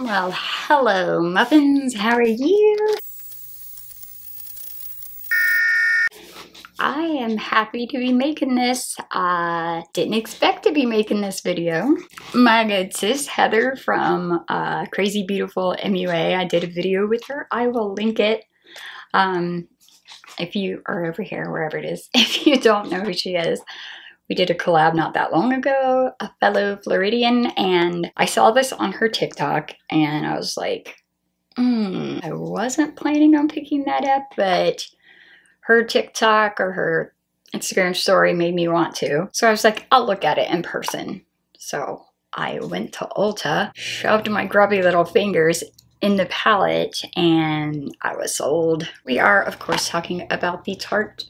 Well, hello muffins, how are you? I am happy to be making this. I didn't expect to be making this video. My good sis Heather from Crazy Beautiful MUA, I did a video with her. I will link it if you are over here, wherever it is. If you don't know who she is. We did a collab not that long ago, a fellow Floridian, and I saw this on her TikTok and I was like, I wasn't planning on picking that up, but her TikTok or her Instagram story made me want to. So I was like, I'll look at it in person. So I went to Ulta, shoved my grubby little fingers in the palette, and I was sold. We are, of course, talking about the Tarte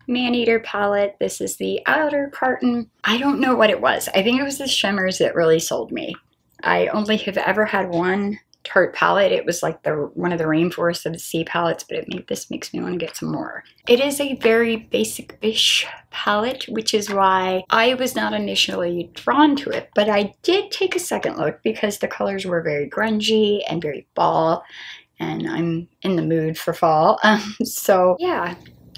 Maneater palette. This is the outer carton. I don't know what it was. I think it was the shimmers that really sold me. I only have ever had one Tarte palette. It was like one of the Rainforest of the Sea palettes, but this makes me want to get some more. It is a very basic-ish palette, which is why I was not initially drawn to it, but I did take a second look because the colors were very grungy and very fall, and I'm in the mood for fall. So yeah,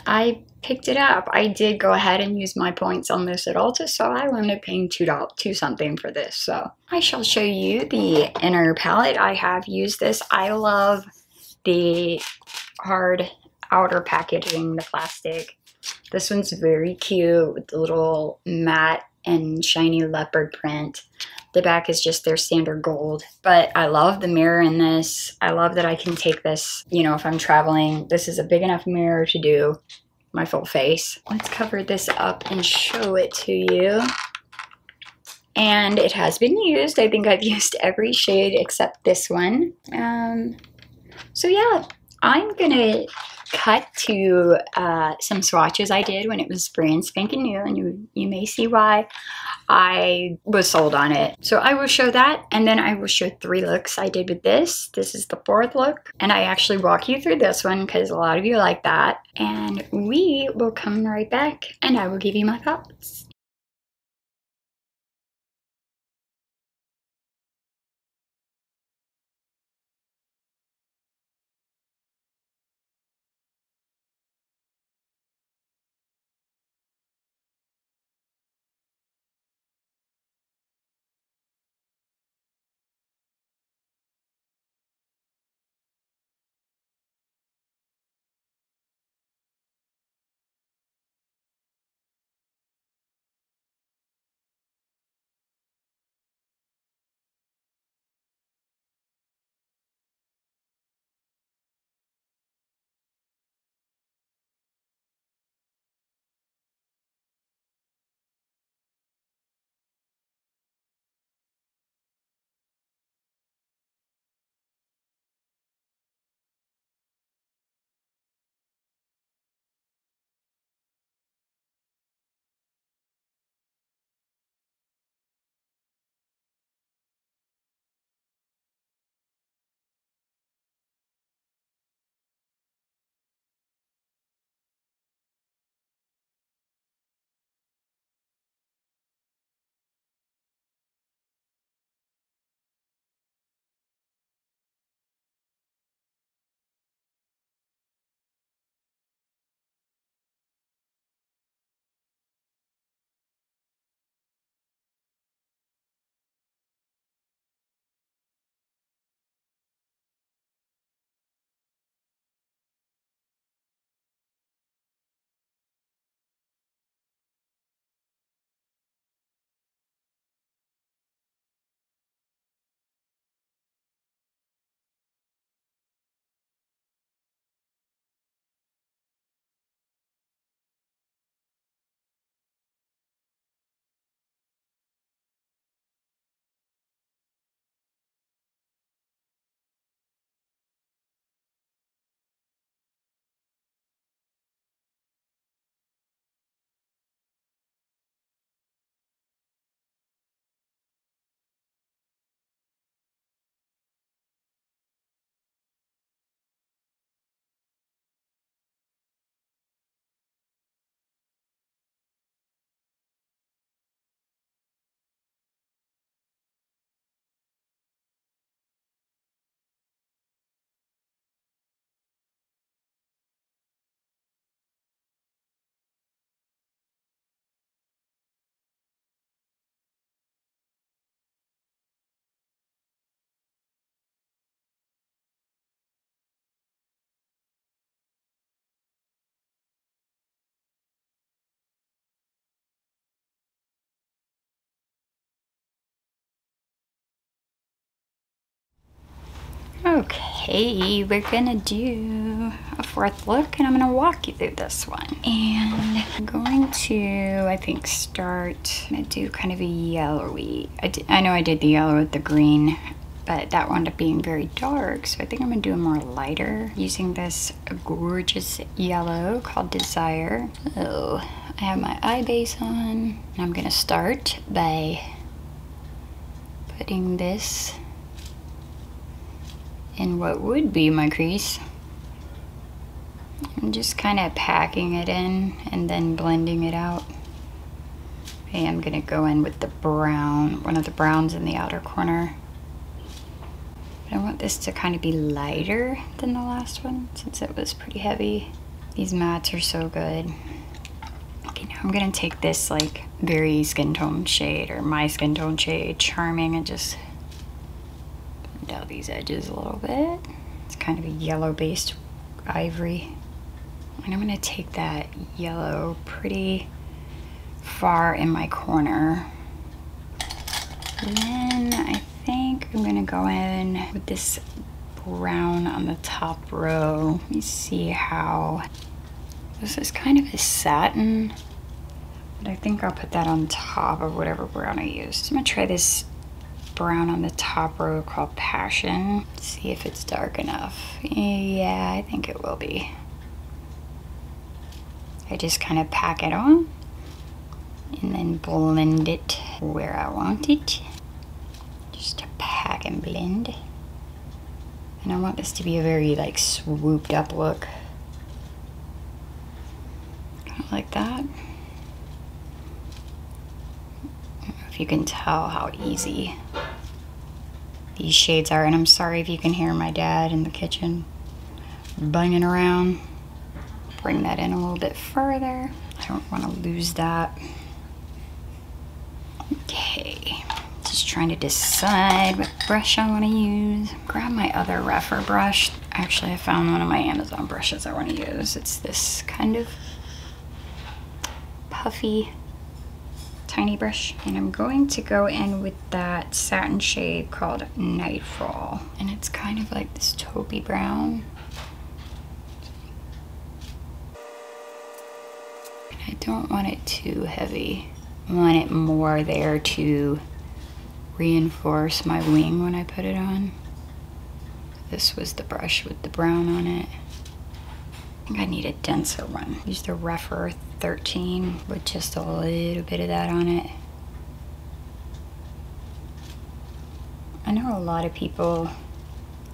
I picked it up. I did go ahead and use my points on this at Ulta, so I wound up paying $2 something for this. So I shall show you the inner palette. I have used this. I love the hard outer packaging, the plastic. This one's very cute with the little matte and shiny leopard print. The back is just their standard gold, but I love the mirror in this. I love that I can take this, you know, if I'm traveling. This is a big enough mirror to do my full face. Let's cover this up and show it to you. And it has been used. I think I've used every shade except this one. So yeah, I'm gonna cut to some swatches I did when it was brand spanking new, and you may see why I was sold on it. So I will show that, and then I will show 3 looks I did with this. This is the 4th look, and I actually walk you through this one because a lot of you like that. And we will come right back, and I will give you my thoughts. Okay, we're gonna do a fourth look and I'm gonna walk you through this one. And I'm going to, I think, start, I'm gonna do kind of a yellowy. I know I did the yellow with the green, but that wound up being very dark. So I think I'm gonna do a more lighter using this gorgeous yellow called Desire. So I have my eye base on and I'm gonna start by putting this in what would be my crease. I'm just kind of packing it in and then blending it out. Okay, I'm gonna go in with the brown, one of the browns in the outer corner. But I want this to kind of be lighter than the last one since it was pretty heavy. These mats are so good. Okay, now I'm gonna take this like very skin tone shade, or my skin tone shade, Charming, and just blend out these edges a little bit. It's kind of a yellow based ivory. And I'm gonna take that yellow pretty far in my corner. And then I think I'm gonna go in with this brown on the top row. Let me see how, this is kind of a satin, but I think I'll put that on top of whatever brown I use. So I'm gonna try this brown on the top row called Passion. See if it's dark enough. Yeah, I think it will be. I just kind of pack it on and then blend it where I want it. Just to pack and blend. And I want this to be a very like swooped up look. Kind of like that. I don't know if you can tell how easy these shades are, and I'm sorry if you can hear my dad in the kitchen banging around. Bring that in a little bit further. I don't want to lose that. Okay, just trying to decide what brush I want to use. Grab my other rougher brush. Actually, I found one of my Amazon brushes I want to use. It's this kind of puffy tiny brush, and I'm going to go in with that satin shade called Nightfall, and it's kind of like this taupey brown. I don't want it too heavy. I want it more there to reinforce my wing when I put it on. This was the brush with the brown on it. I think I need a denser one. Use the rougher 13 with just a little bit of that on it. I know a lot of people,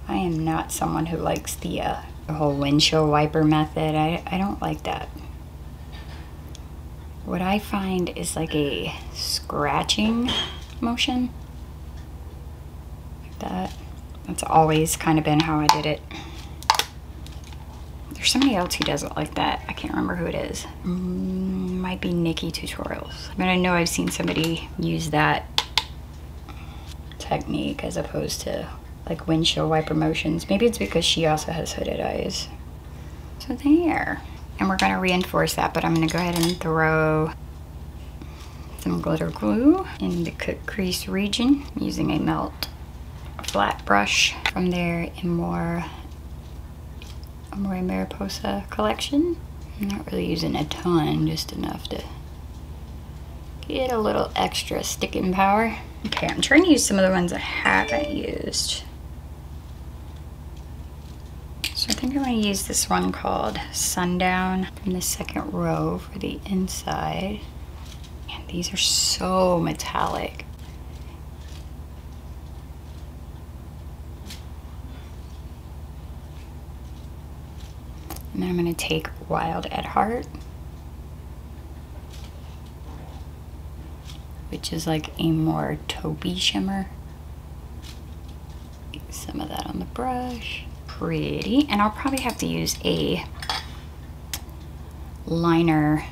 I am not someone who likes the whole windshield wiper method. I don't like that. What I find is like a scratching motion. Like that. That's always kind of been how I did it. There's somebody else who does it like that. I can't remember who it is. Might be Nikki Tutorials. But I know I've seen somebody use that technique as opposed to like windshield wiper motions. Maybe it's because she also has hooded eyes. So there. And we're gonna reinforce that, but I'm gonna go ahead and throw some glitter glue in the cut crease region using a melt flat brush. From there, a more Mariposa collection. I'm not really using a ton, just enough to get a little extra sticking power. Okay, I'm trying to use some of the ones I haven't used. So I think I'm going to use this one called Sundown from the second row for the inside. And these are so metallic. And then I'm going to take Wild at Heart, which is like a more taupey shimmer. Get some of that on the brush. Pretty. And I'll probably have to use a liner,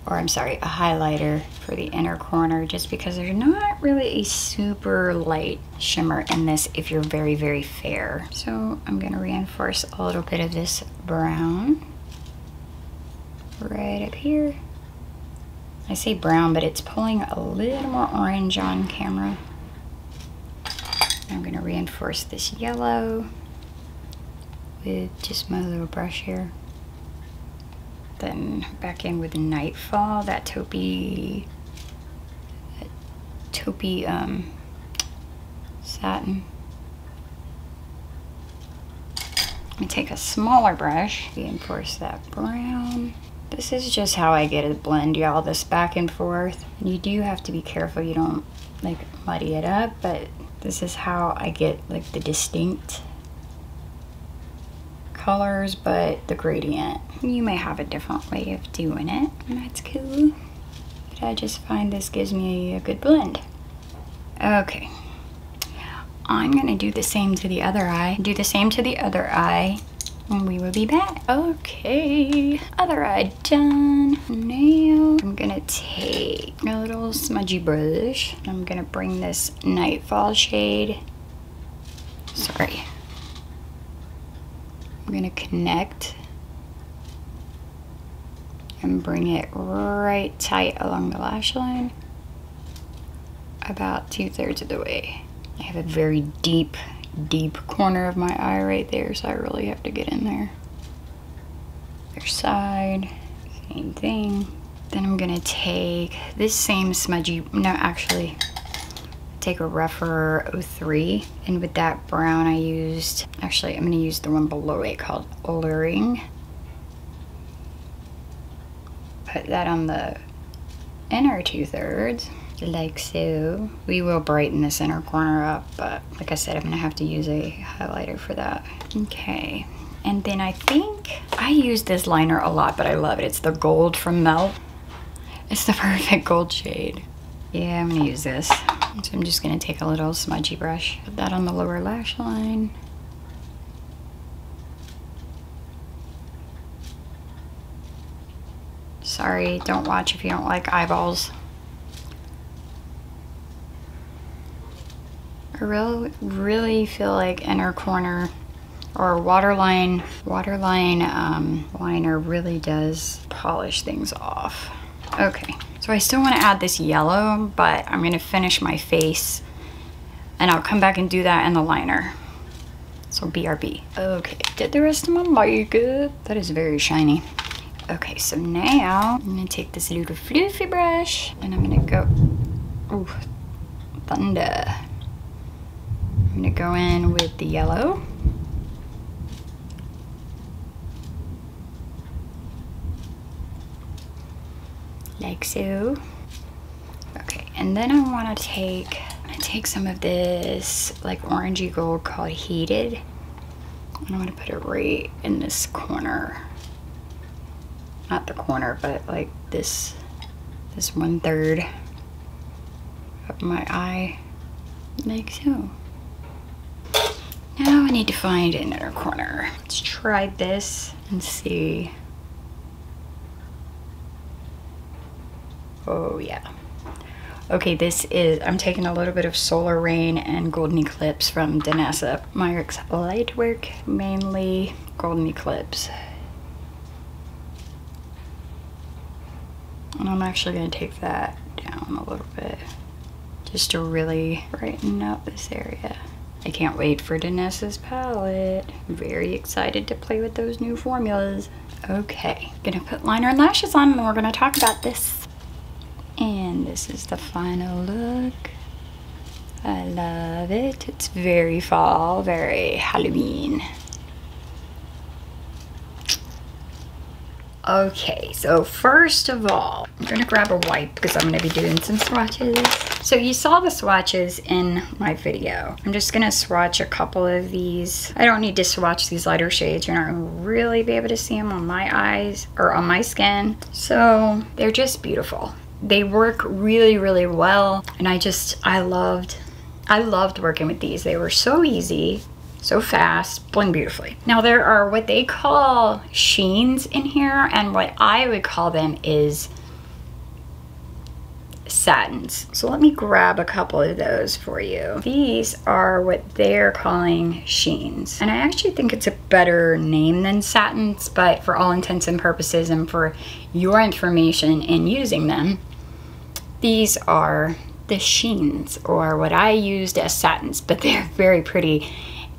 or I'm sorry, a highlighter for the inner corner, just because there's not really a super light shimmer in this if you're very, very fair. So I'm gonna reinforce a little bit of this brown right up here. I say brown, but it's pulling a little more orange on camera. I'm gonna reinforce this yellow with just my little brush here. Then back in with Nightfall, that taupey satin. Let me take a smaller brush, reinforce that brown. This is just how I get it blend, y'all, this back and forth. And you do have to be careful you don't like muddy it up, but this is how I get like the distinct colors, but the gradient. You may have a different way of doing it, and that's cool. But I just find this gives me a good blend. Okay. I'm gonna do the same to the other eye. Do the same to the other eye, and we will be back. Okay, other eye done. Now I'm gonna take a little smudgy brush. I'm gonna bring this Nightfall shade. Sorry. I'm gonna connect and bring it right tight along the lash line, about 2/3 of the way. I have a very deep corner of my eye right there, so I really have to get in there. Other side, same thing. Then I'm gonna take this same smudgy, no, actually, take a rougher 03, and with that brown I used, actually I'm gonna use the one below it called Alluring. Put that on the inner 2/3. Like so. We will brighten this inner corner up, but like I said, I'm gonna have to use a highlighter for that. Okay, and then I think I use this liner a lot, but I love it. It's the gold from Melt. It's the perfect gold shade. Yeah, I'm gonna use this. So I'm just gonna take a little smudgy brush, put that on the lower lash line. Sorry, don't watch if you don't like eyeballs. I really feel like inner corner or waterline liner really does polish things off. Okay, so I still want to add this yellow, but I'm going to finish my face and I'll come back and do that in the liner. So BRB. Okay, did the rest of my makeup. That is very shiny. Okay, so now I'm going to take this little fluffy brush and I'm going to go, ooh, thunder. I'm gonna go in with the yellow. Like so. Okay, and then I'm gonna take some of this like orangey gold called Heated. And I'm gonna put it right in this corner. Not the corner, but like this 1/3 of my eye. Like so. Now I need to find an inner corner. Let's try this and see. Oh yeah. Okay, this is, I'm taking a little bit of Solar Rain and Golden Eclipse from Danessa Myricks Lightwork, mainly Golden Eclipse. And I'm actually gonna take that down a little bit just to really brighten up this area. I can't wait for Danessa's palette. I'm very excited to play with those new formulas. Okay, gonna put liner and lashes on and we're gonna talk about this. And this is the final look. I love it. It's very fall, very Halloween. Okay, so first of all, I'm gonna grab a wipe because I'm gonna be doing some swatches. So you saw the swatches in my video. I'm just gonna swatch a couple of these. I don't need to swatch these lighter shades. You're not gonna really be able to see them on my eyes or on my skin. So they're just beautiful. They work really, really well. And I loved working with these. They were so easy. So fast, blend beautifully. Now there are what they call sheens in here, and what I would call them is satins. So let me grab a couple of those for you. These are what they're calling sheens. And I actually think it's a better name than satins, but for all intents and purposes and for your information in using them, these are the sheens, or what I used as satins, but they're very pretty.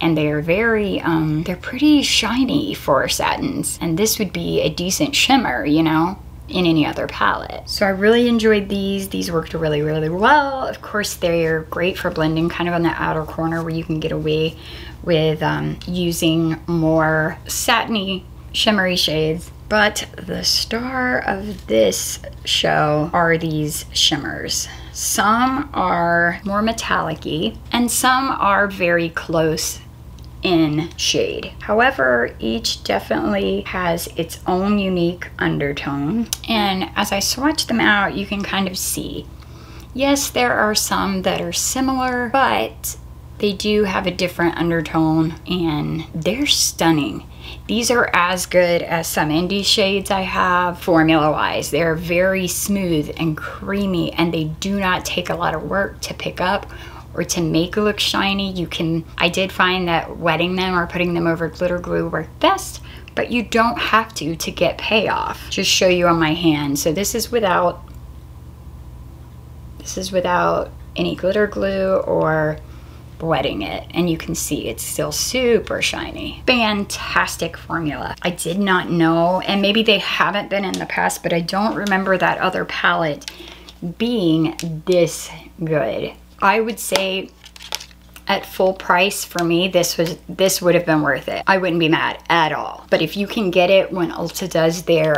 And they're very, they're pretty shiny for satins. And this would be a decent shimmer, you know, in any other palette. So I really enjoyed these. These worked really, really well. Of course, they're great for blending kind of on the outer corner where you can get away with using more satiny, shimmery shades. But the star of this show are these shimmers. Some are more metallic-y, and some are very close in shade. However, each definitely has its own unique undertone. And as I swatch them out, you can kind of see, yes, there are some that are similar, but they do have a different undertone, and they're stunning. These are as good as some indie shades I have formula-wise. They're very smooth and creamy, and they do not take a lot of work to pick up or to make look shiny. I did find that wetting them or putting them over glitter glue worked best, but you don't have to get payoff. Just show you on my hand. So this is without any glitter glue or wetting it, and you can see it's still super shiny. Fantastic formula. I did not know, and maybe they haven't been in the past, but I don't remember that other palette being this good. I would say at full price for me, this would have been worth it. I wouldn't be mad at all. But if you can get it when Ulta does their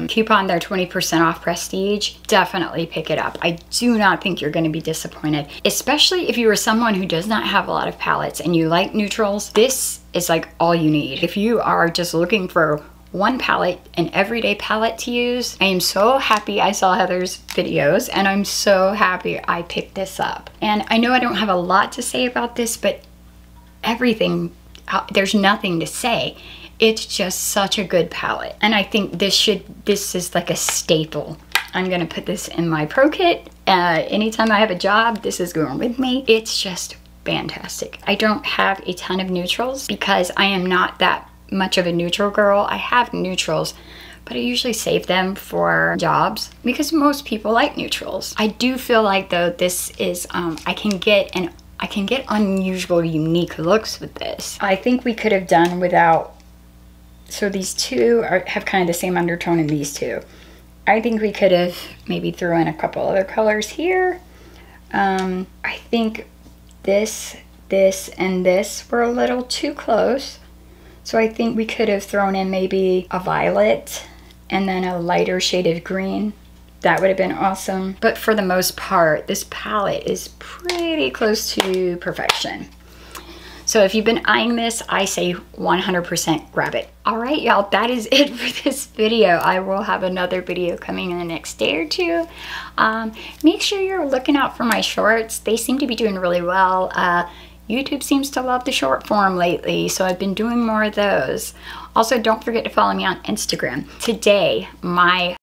coupon, their 20% off prestige, definitely pick it up. I do not think you're gonna be disappointed, especially if you are someone who does not have a lot of palettes and you like neutrals. This is like all you need. If you are just looking for one palette, an everyday palette to use, I am so happy I saw Heather's videos, and I'm so happy I picked this up. And I know I don't have a lot to say about this, but everything, there's nothing to say. It's just such a good palette. And I think this is like a staple. I'm gonna put this in my pro kit. Anytime I have a job, this is going with me. It's just fantastic. I don't have a ton of neutrals because I am not that much of a neutral girl. I have neutrals, but I usually save them for jobs because most people like neutrals. I do feel like though this is, I can get unusual, unique looks with this. I think we could have done without, so these two have kind of the same undertone in these two. I think we could have maybe threw in a couple other colors here. I think this, and this were a little too close. So I think we could have thrown in maybe a violet and then a lighter shaded green. That would have been awesome. But for the most part, this palette is pretty close to perfection. So if you've been eyeing this, I say 100% grab it. All right, y'all, that is it for this video. I will have another video coming in the next day or two. Make sure you're looking out for my shorts. They seem to be doing really well. YouTube seems to love the short form lately, so I've been doing more of those. Also, don't forget to follow me on Instagram. Today, my